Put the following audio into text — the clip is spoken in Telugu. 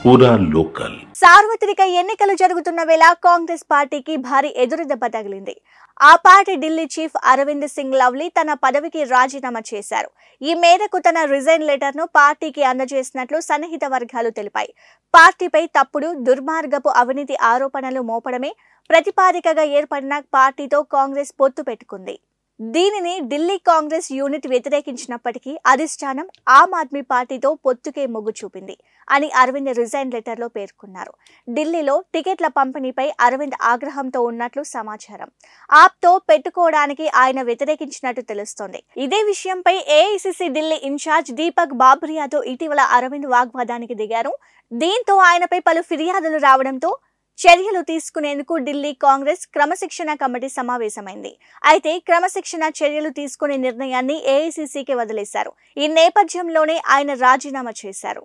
పూరా లోకల్. సార్వత్రిక ఎన్నికలు జరుగుతున్న వేళ కాంగ్రెస్ పార్టీకి భారీ ఎదురుదెబ్బ తగిలింది. ఆ పార్టీ ఢిల్లీ చీఫ్ అరవింద్ సింగ్ లవ్లీ తన పదవికి రాజీనామా చేశారు. ఈ మేరకు తన రిజైన్ లెటర్ ను పార్టీకి అందజేసినట్లు సన్నిహిత వర్గాలు తెలిపాయి. పార్టీపై తప్పుడు, దుర్మార్గపు అవినీతి ఆరోపణలు మోపడమే ప్రతిపాదికగా ఏర్పడిన పార్టీతో కాంగ్రెస్ పొత్తు పెట్టుకుంది. దీనిని ఢిల్లీ కాంగ్రెస్ యూనిట్ వ్యతిరేకించినప్పటికీ అధిష్టానం ఆమ్ ఆద్మీ పార్టీతో పొత్తుకే మొగ్గు చూపింది అని అరవింద్ రిజైన్ లెటర్లో పేర్కొన్నారు. ఢిల్లీలో టికెట్ల పంపిణీపై అరవింద్ ఆగ్రహంతో ఉన్నట్లు సమాచారం. ఆప్తో పెట్టుకోవడానికి ఆయన వ్యతిరేకించినట్టు తెలుస్తోంది. ఇదే విషయంపై ఏఐసీసీ ఢిల్లీ ఇన్ఛార్జ్ దీపక్ బాబ్రియాతో ఇటీవల అరవింద్ వాగ్వాదానికి దిగారు. దీంతో ఆయనపై పలు ఫిర్యాదులు రావడంతో చర్యలు తీసుకునేందుకు ఢిల్లీ కాంగ్రెస్ క్రమశిక్షణ కమిటీ సమావేశమైంది. అయితే క్రమశిక్షణ చర్యలు తీసుకునే నిర్ణయాన్ని ఏఐసీసీకి వదిలేశారు. ఈ నేపథ్యంలోనే ఆయన రాజీనామా చేశారు.